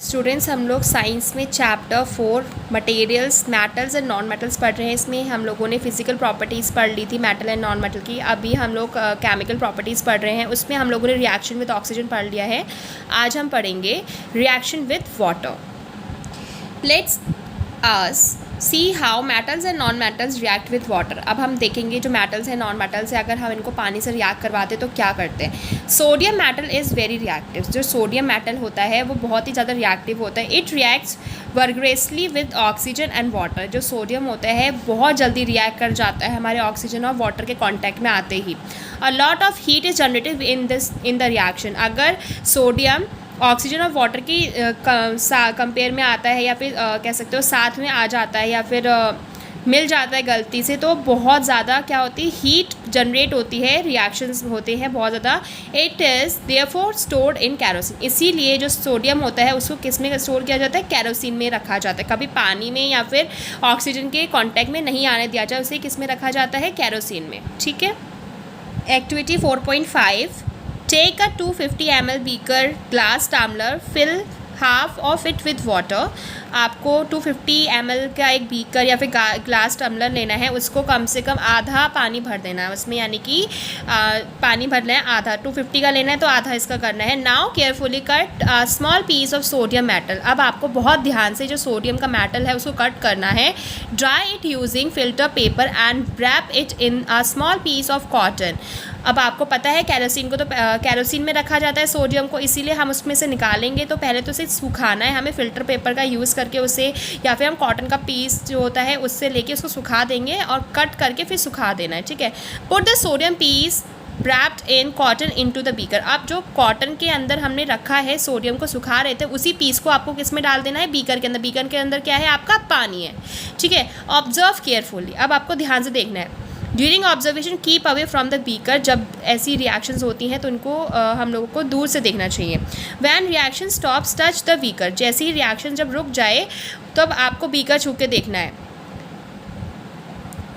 Students हम लोग science में chapter 4 materials metals and non metals पढ़ रहे हैं। इसमें हम लोगों ने फिजिकल प्रॉपर्टीज़ पढ़ ली थी मेटल एंड नॉन मेटल की। अभी हम लोग केमिकल प्रॉपर्टीज़ पढ़ रहे हैं, उसमें हम लोगों ने रिएक्शन विद ऑक्सीजन पढ़ लिया है। आज हम पढ़ेंगे reaction with water. Let's us see how metals and non metals react with water. अब हम देखेंगे जो मेटल्स हैं नॉन मेटल्स है, अगर हम इनको पानी से रिएक्ट करवाते तो क्या करते हैं। Sodium metal is very reactive. जो सोडियम मेटल होता है वो बहुत ही ज़्यादा रिएक्टिव होता है। It reacts vigorously with oxygen and water. जो सोडियम होता है बहुत जल्दी रिएक्ट कर जाता है हमारे ऑक्सीजन और वाटर के कॉन्टैक्ट में आते ही। A lot of heat is generated in the reaction. अगर सोडियम ऑक्सीजन और वाटर की कंपेयर में आता है या फिर कह सकते हो साथ में आ जाता है या फिर मिल जाता है गलती से, तो बहुत ज़्यादा क्या होती है, हीट जनरेट होती है, रिएक्शंस होते हैं बहुत ज़्यादा। It is therefore stored in kerosene. इसीलिए जो सोडियम होता है उसको किस में स्टोर किया जाता है, कैरोसिन में रखा जाता है। कभी पानी में या फिर ऑक्सीजन के कॉन्टैक्ट में नहीं आने दिया जाए, उसे किस में रखा जाता है, कैरोसिन में। ठीक है। Activity 4.5, take a 250 ml beaker glass tumbler, fill half of it with water। आपको 250 ml का एक बीकर या फिर ग्लास टम्बलर लेना है, उसको कम से कम आधा पानी भर देना है उसमें, यानी कि पानी भरना है आधा। 250 का लेना है तो आधा इसका करना है। Now carefully cut small piece of sodium metal. अब आपको बहुत ध्यान से जो सोडियम का मेटल है उसको कट करना है। Dry it using filter paper and wrap it in a small piece of cotton. अब आपको पता है कैरोसिन को तो कैरोसिन में रखा जाता है सोडियम को, इसीलिए हम उसमें से निकालेंगे तो पहले तो उसे सुखाना है हमें फिल्टर पेपर का यूज़ करके उसे, या फिर हम कॉटन का पीस जो होता है उससे लेके उसको सुखा देंगे और कट करके फिर सुखा देना है। ठीक है। Put the sodium piece wrapped in cotton into the beaker। अब जो कॉटन के अंदर हमने रखा है सोडियम को सुखा रहे थे, उसी पीस को आपको किस में डाल देना है, बीकर के अंदर। बीकर के अंदर क्या है, आपका पानी है। ठीक है। Observe carefully. अब आपको ध्यान से देखना है। During observation keep away from the beaker. जब ऐसी रिएक्शंस होती हैं तो उनको हम लोगों को दूर से देखना चाहिए। When reaction stops touch the beaker. जैसे ही रिएक्शन जब रुक जाए तो अब आपको बीकर छू के देखना है।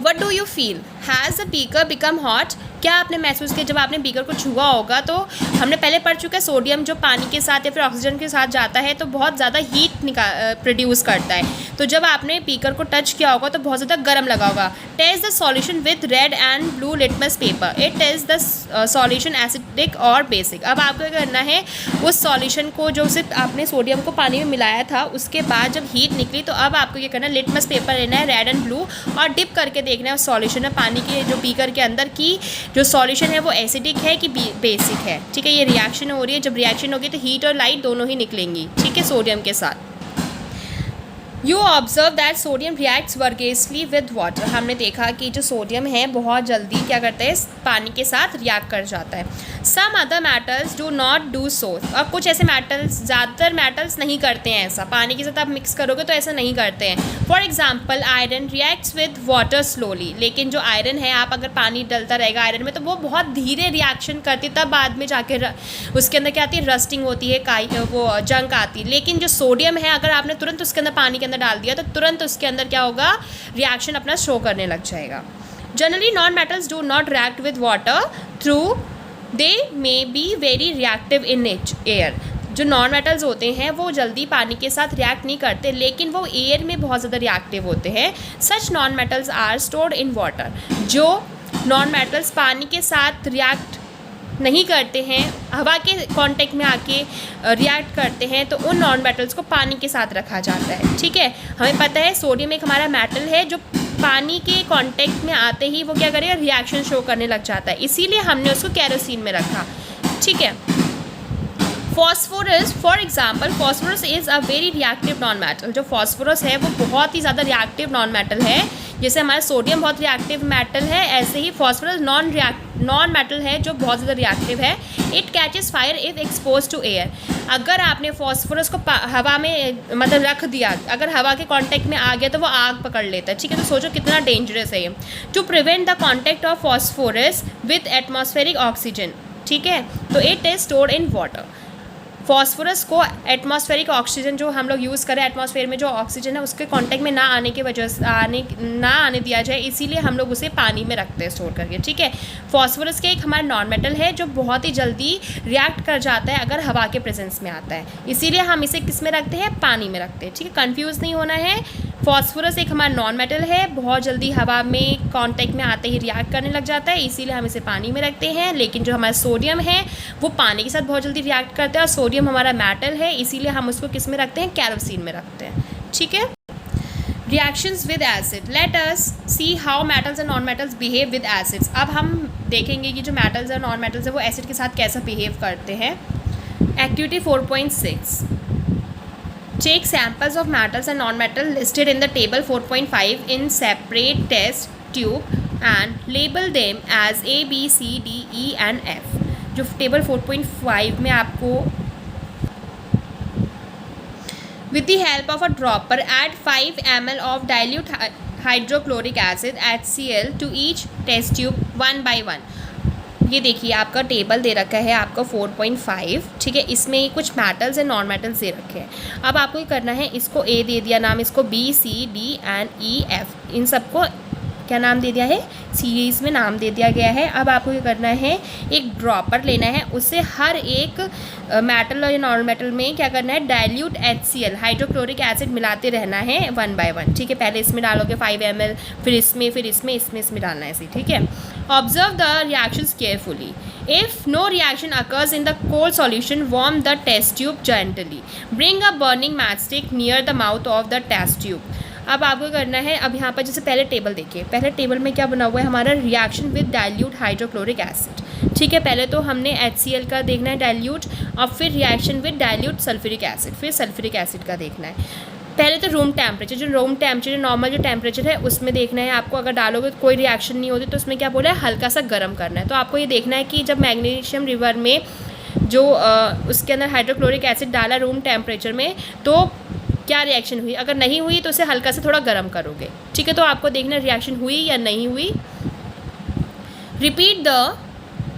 What do you feel, has the beaker become hot. क्या आपने महसूस किया जब आपने बीकर को छुआ होगा, तो हमने पहले पढ़ चुका है सोडियम जो पानी के साथ या फिर ऑक्सीजन के साथ जाता है तो बहुत ज़्यादा हीट प्रोड्यूस करता है। तो जब आपने बीकर को टच किया होगा तो बहुत ज़्यादा गर्म लगा होगा। Test the solution with red and blue litmus paper. It is the solution acidic और बेसिक। अब आपको क्या करना है, उस सॉल्यूशन को जो सिर्फ आपने सोडियम को पानी में मिलाया था उसके बाद जब हीट निकली तो अब आपको क्या करना है, लिटमस पेपर लेना है रेड एंड ब्लू और डिप करके देखना है उस सॉल्यूशन में, पानी के जो बीकर के अंदर की जो सॉल्यूशन है वो एसिडिक है कि बेसिक है। ठीक है। ये रिएक्शन हो रही है, जब रिएक्शन होगी तो हीट और लाइट दोनों ही निकलेंगी। ठीक है, सोडियम के साथ। You observe that sodium reacts vigorously with water. हमने देखा कि जो सोडियम है बहुत जल्दी क्या करता है, पानी के साथ रिएक्ट कर जाता है। Some other metals do not do so. और कुछ ऐसे मेटल्स, ज़्यादातर मेटल्स नहीं करते हैं ऐसा, पानी के साथ आप मिक्स करोगे तो ऐसा नहीं करते हैं। For example iron reacts with water slowly. लेकिन जो आयरन है, आप अगर पानी डलता रहेगा आयरन में तो वो बहुत धीरे रिएक्शन करती है, तब बाद में जाके उसके अंदर क्या आती है, रस्टिंग होती है, वो जंक आती है। लेकिन जो सोडियम है अगर आपने तुरंत उसके अंदर पानी के अंदर डाल दिया तो तुरंत उसके अंदर क्या होगा, रिएक्शन अपना शो करने लग जाएगा। Generally non metals do not react with water through they may be very reactive in air. जो नॉन मेटल्स होते हैं वो जल्दी पानी के साथ रिएक्ट नहीं करते, लेकिन वो एयर में बहुत ज़्यादा रिएक्टिव होते हैं। Such non metals are stored in water. जो नॉन मेटल्स पानी के साथ रिएक्ट नहीं करते हैं, हवा के कांटेक्ट में आके रिएक्ट करते हैं, तो उन नॉन मेटल्स को पानी के साथ रखा जाता है। ठीक है। हमें पता है सोडियम एक हमारा मेटल है जो पानी के कांटेक्ट में आते ही वो क्या करेगा, रिएक्शन शो करने लग जाता है, इसीलिए हमने उसको कैरोसिन में रखा। ठीक है। Phosphorus, for example phosphorus is a very reactive non metal. जो फॉस्फोरस है वो बहुत ही ज़्यादा रिएक्टिव नॉन मेटल है। जैसे हमारा सोडियम बहुत रिएक्टिव मेटल है, ऐसे ही फॉस्फोरस नॉन मेटल है जो बहुत ज़्यादा रिएक्टिव है। It catches fire if expose to air. अगर आपने फॉस्फोरस को हवा में मतलब रख दिया, अगर हवा के कांटेक्ट में आ गया तो वो आग पकड़ लेता है। ठीक है। तो सोचो कितना डेंजरस है ये। To prevent the contact of phosphorus with atmospheric oxygen. ठीक है। तो it is stored in water. Phosphorus को एटमॉस्फेरिक ऑक्सीजन जो हम लोग यूज़ करें, एटमॉस्फेयर में जो ऑक्सीजन है उसके कांटेक्ट में ना आने की वजह से ना आने दिया जाए, इसीलिए हम लोग उसे पानी में रखते हैं स्टोर करके, ठीक है। फॉस्फोरस के एक हमारा नॉन मेटल है जो बहुत ही जल्दी रिएक्ट कर जाता है अगर हवा के प्रेजेंस में आता है, इसीलिए हम इसे किस में रखते हैं, पानी में रखते हैं, ठीक है। कन्फ्यूज़ नहीं होना है। फॉस्फोरस एक हमारा नॉन मेटल है, बहुत जल्दी हवा में कांटेक्ट में आते ही रिएक्ट करने लग जाता है, इसीलिए हम इसे पानी में रखते हैं। लेकिन जो हमारा सोडियम है वो पानी के साथ बहुत जल्दी रिएक्ट करता है, और सोडियम हमारा मेटल है, इसीलिए हम उसको किस में रखते हैं, कैरोसिन में रखते हैं, ठीक है। Reactions with acid, let us see how metals and non metals behave with acids. अब हम देखेंगे कि जो मेटल्स और नॉन मेटल्स है वो एसिड के साथ कैसा बिहेव करते हैं। Activity 4.6, take samples of metals and non-metal listed in the table 4.5 in separate test tube and label them as A, B, C, D, E and F। जो table 4.5 में आपको with the help of a dropper add 5 ml of dilute hydrochloric acid HCl to each test tube 1 by 1। ये देखिए आपका table दे रखा है आपका 4.5, ठीक है। इसमें कुछ metals and non metals they रखे हैं। अब आपको ये करना है, इसको ए दे दिया नाम, इसको B, C, D and E, F, इन सबको क्या नाम दे दिया है, सीरीज़ में नाम दे दिया गया है। अब आपको ये करना है, एक ड्रॉपर लेना है, उससे हर एक मेटल और नॉन मेटल में क्या करना है, डाइल्यूट HCl हाइड्रोक्लोरिक एसिड मिलाते रहना है 1 by 1, ठीक है। पहले इसमें डालोगे 5 ml, फिर इसमें डालना है ऐसे, ठीक है। Observe the reactions carefully. If no reaction occurs in the cold solution, warm the test tube gently, bring a burning matchstick near the mouth of the test tube. अब आपको करना है, अब यहाँ पर जैसे पहले टेबल देखिए, पहले टेबल में क्या बना हुआ है हमारा, reaction with dilute hydrochloric acid, ठीक है। पहले तो हमने HCl का देखना है डाइल्यूट, और फिर reaction with dilute sulphuric acid, फिर सल्फ्यूरिक एसिड का देखना है। पहले तो रूम टेम्परेचर, जो रूम टेम्परेचर नॉर्मल जो टेम्परेचर है उसमें देखना है आपको। अगर डालोगे तो कोई रिएक्शन नहीं होती, तो उसमें क्या बोला है, हल्का सा गर्म करना है। तो आपको ये देखना है कि जब मैग्नीशियम रिवर में जो उसके अंदर हाइड्रोक्लोरिक एसिड डाला रूम टेम्परेचर में, तो क्या रिएक्शन हुई। अगर नहीं हुई तो उसे हल्का से थोड़ा गर्म करोगे, ठीक है। तो आपको देखना रिएक्शन हुई या नहीं हुई। Repeat the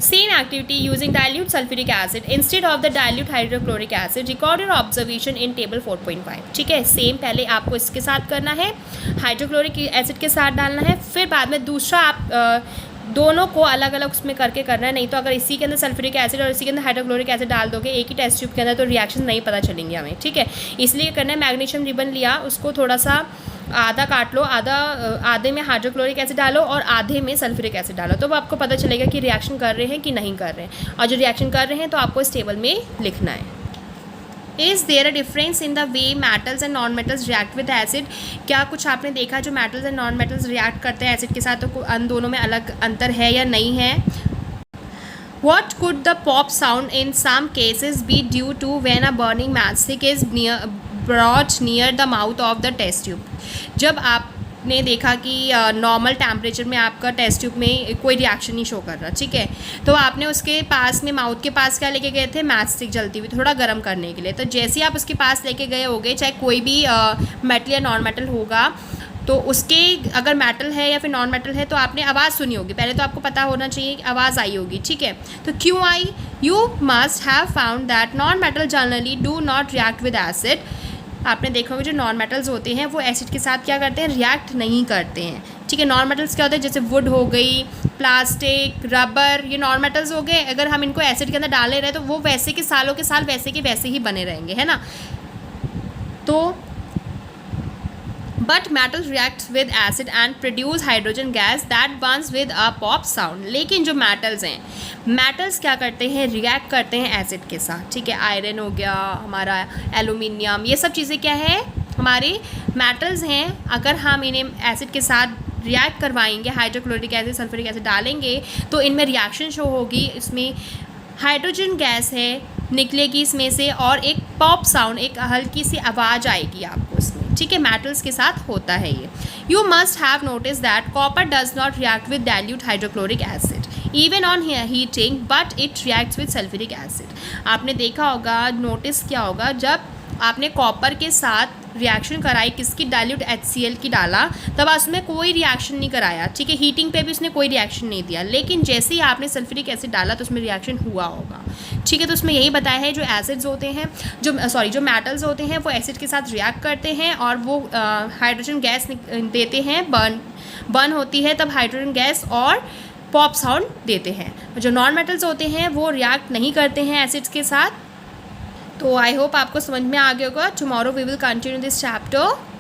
same activity using dilute sulphuric acid instead of the dilute hydrochloric acid. Record your observation in table 4.5, ठीक है। सेम पहले आपको इसके साथ करना है, हाइड्रोक्लोरिक एसिड के साथ डालना है, फिर बाद में दूसरा आप दोनों को अलग अलग उसमें करके करना है। नहीं तो अगर इसी के अंदर सल्फ्यूरिक एसिड और इसी के अंदर हाइड्रोक्लोरिक एसिड डाल दोगे एक ही टेस्ट ट्यूब के अंदर, तो रिएक्शन नहीं पता चलेंगे हमें, ठीक है। इसलिए करना है, मैग्नीशियम रिबन लिया, उसको थोड़ा सा आधा काट लो, आधे में हाइड्रोक्लोरिक एसिड डालो और आधे में सल्फ्यूरिक एसिड डालो, तो आपको पता चलेगा कि रिएक्शन कर रहे हैं कि नहीं कर रहे हैं। और जो रिएक्शन कर रहे हैं तो आपको इस टेबल में लिखना है। Is there a difference in the way metals and non metals react with acid. क्या कुछ आपने देखा जो metals and non metals react करते हैं एसिड के साथ, तो उन दोनों में अलग अंतर है या नहीं है। What could the pop sound in some cases be due to when a burning matchstick is brought near the mouth of the test tube? जब आपने देखा कि नॉर्मल टेम्परेचर में आपका टेस्ट ट्यूब में कोई रिएक्शन नहीं शो कर रहा, ठीक है, तो आपने उसके पास में माउथ के पास क्या लेके गए थे, मैचस्टिक जलती हुई, थोड़ा गर्म करने के लिए। तो जैसे ही आप उसके पास लेके गए होगे, चाहे कोई भी मेटल या नॉन मेटल होगा, तो उसके अगर मेटल है या फिर नॉन मेटल है तो आपने आवाज़ सुनी होगी। पहले तो आपको पता होना चाहिए कि आवाज़ आई होगी, ठीक है। तो क्यों आई? You must have found that non metal generally do not react with acid. आपने देखा होगा जो नॉन मेटल्स होते हैं वो एसिड के साथ क्या करते हैं, रिएक्ट नहीं करते हैं, ठीक है। नॉन मेटल्स क्या होते हैं, जैसे वुड हो गई, प्लास्टिक, रबर, ये नॉन मेटल्स हो गए। अगर हम इनको एसिड के अंदर डाले रहे तो वो वैसे के सालों के साल वैसे के वैसे ही बने रहेंगे, है ना। तो but metals react with acid and produce hydrogen gas that burns with a pop sound। लेकिन जो मेटल्स हैं, मेटल्स क्या करते हैं, रिएक्ट करते हैं एसिड के साथ, ठीक है। आयरन हो गया हमारा, एल्यूमिनियम, ये सब चीज़ें क्या है, हमारे मेटल्स हैं। अगर हम इन्हें एसिड के साथ रिएक्ट करवाएंगे, हाइड्रोक्लोरिक एसिड सल्फ्यूरिक एसिड डालेंगे, तो इनमें रिएक्शन शो होगी, इसमें हाइड्रोजन गैस है निकलेगी इसमें से, और एक पॉप साउंड, एक हल्की सी आवाज़ आएगी आपको इसमें, ठीक है। मेटल्स के साथ होता है ये। You must have notice that copper does not react with dilute hydrochloric acid even on heating, but it reacts with sulphuric acid. आपने देखा होगा, नोटिस किया होगा, जब आपने कॉपर के साथ रिएक्शन कराई, किसकी, डाइल्यूट HCl की डाला, तब उसमें कोई रिएक्शन नहीं कराया, ठीक है, हीटिंग पे भी उसने कोई रिएक्शन नहीं दिया। लेकिन जैसे ही आपने सल्फ्यूरिक एसिड डाला तो उसमें रिएक्शन हुआ होगा, ठीक है। तो उसमें यही बताया है जो एसिड्स होते हैं, जो मेटल्स होते हैं वो एसिड के साथ रिएक्ट करते हैं और वो हाइड्रोजन गैस देते हैं, बर्न होती है तब हाइड्रोजन गैस और पॉप साउंड देते हैं। जो नॉन मेटल्स होते हैं वो रिएक्ट नहीं करते हैं एसिड्स के साथ। तो आई होप आपको समझ में आ गया होगा। Tomorrow we will continue this chapter.